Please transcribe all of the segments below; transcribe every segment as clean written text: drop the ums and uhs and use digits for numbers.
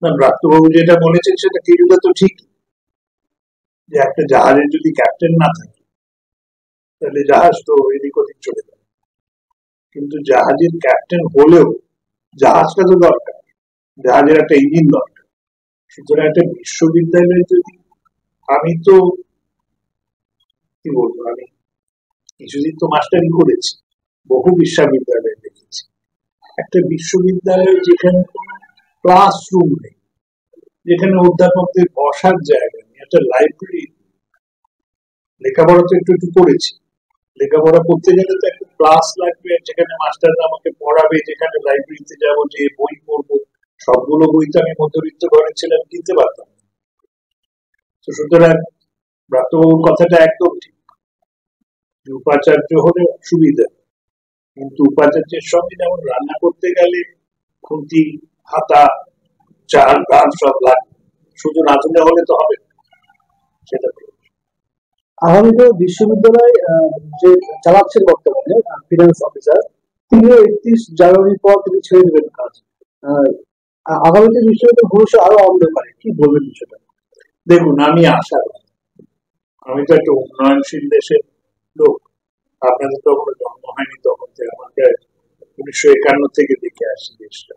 না, ব্রাত্যবাবু যেটা বলেছেন সেটা কিছুটা তো ঠিক, যে একটা জাহাজের যদি ক্যাপ্টেন না থাকে তাহলে জাহাজ তো এদিক ওদিক চলে যাবে। কিন্তু জাহাজের ক্যাপ্টেন হলেও জাহাজটা তো দরকার, জাহাজের একটা ইঞ্জিন দরকার। সুতরাং একটা বিশ্ববিদ্যালয়ে যদি, আমি তো কি বলবো, আমি কিছুদিন তো মাস্টারি করেছি, বহু বিশ্ববিদ্যালয়ে দেখেছি, একটা বিশ্ববিদ্যালয়ে যেখানে কোনো ক্লাসরুম নেই, যেখানে অধ্যাপকদের বসার জায়গা নেই, একটা লাইব্রেরি, লেখাপড়া তো একটু একটু করেছি, লেখাপড়া করতে গেলে তো একটা ক্লাস লাগবে, যেখানে মাস্টাররা আমাকে পড়াবে, যেখানে লাইব্রেরিতে যাবো, যে বই পড়বো। সবগুলো বই তো আমি মধ্যবিত্ত ঘরের ছিলাম, কিনতে পারতাম না। তো সুতরাং ব্রাত্যবাবুর কথাটা একদম ঠিক, যে উপাচার্য হলে সুবিধা, কিন্তু উপাচার্যের সঙ্গে যেমন রান্না করতে গেলে খুন্তি, হাতা, চাল ডাল সব লাগবে, শুধু রাঁধুনি হলে তো হবে না, সেটা আগামীতে বিশ্ববিদ্যালয় যে চালাচ্ছেন বর্তমানে ফিনান্স অফিসার, তিনিও 31 জানুয়ারির পর তিনি ছেড়ে দেবেন কাজ। আগামীতে বিশ্ববিদ্যালয় ভবিষ্যৎ আরো অন্ধকারে, কি বলবেন বিষয়টা? দেখুন, আমি আশাবাদী, আমি তো একটা উন্নয়নশীল দেশের লোক, আপনাদের তো কোনো জন্ম হয়নি তখন থেকে, আমাকে 1951 থেকে দেখে আসি দেশটা।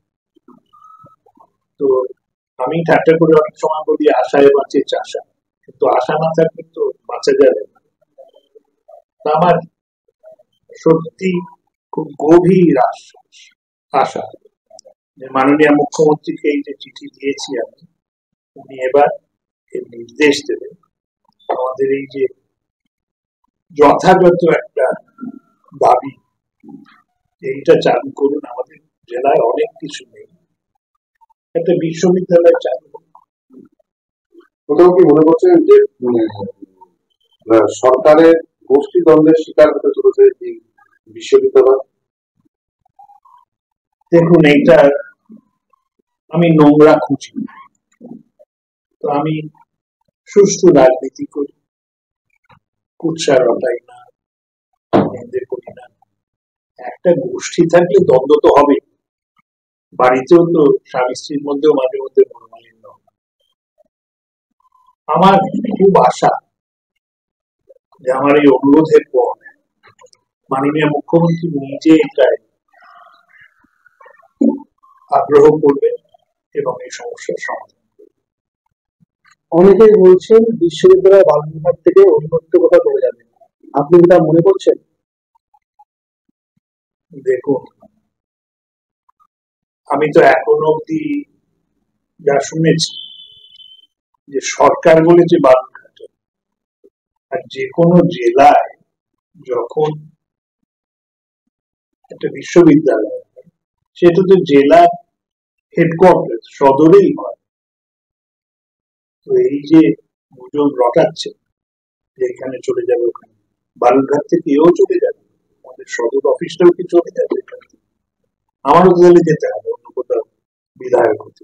তো আমি ঠাট্টা করে অনেক সময় বলি আশায় বাঁচে চাষা, কিন্তু আশা না থাকলে তো বাঁচা যাবে না। আমার সত্যি খুব গভীর আশা যে মাননীয় মুখ্যমন্ত্রীকে এই যে চিঠি দিয়েছি আমি, উনি এবার এর নির্দেশ দেবেন আমাদের এই যে যথাযথ একটা দাবি, এইটা চালু করুন। আমাদের জেলায় অনেক কিছু নেই, একটা বিশ্ববিদ্যালয় চালু করুন। কোথাও কি মনে করছেন যে সরকারের গোষ্ঠী দ্বন্দ্বের শিকার হতে চলেছে এই বিশ্ববিদ্যালয়? দেখুন, এইটা আমি নোংরা খুঁজি, তো আমি সুষ্ঠু রাজনীতি করি, কুৎসা রটাই না, নিন্দে করি না। একটা গোষ্ঠী থাকলে দ্বন্দ্ব তো হবে, বাড়িতেও তো স্বামী স্ত্রীর মধ্যেও মাঝে মধ্যে মনোমালিন্য। আমার খুব আশা যে আমার এই অনুরোধের পর মাননীয় মুখ্যমন্ত্রী নিজে এটায় আগ্রহ করবেন এবং এই সমস্যার সমাধান। অনেকেই বলছেন বিশ্ববিদ্যালয় বালুরঘাট থেকে অধিভুক্ত কোথাও করে যাবে, আপনি কি তা মনে করছেন? দেখুন, আমি তো এখনো অব্দি যা শুনেছি যে সরকার বলেছে বালুরঘাটে, আর যে কোনো জেলায় যখন একটা বিশ্ববিদ্যালয় সেটা তো জেলা হেডকোয়ার্টার সদরেই হয়। তো এই যে গুজব রটাচ্ছে যে এখানে চলে যাবে, ওখানে বালুরঘাট থেকে এও চলে যাবে, আমাদের সদর অফিসটাও কি চলে যাবে এখান থেকে? আমারও তাহলে যেতে হবে অন্য কোথাও বিধায়ক হতে।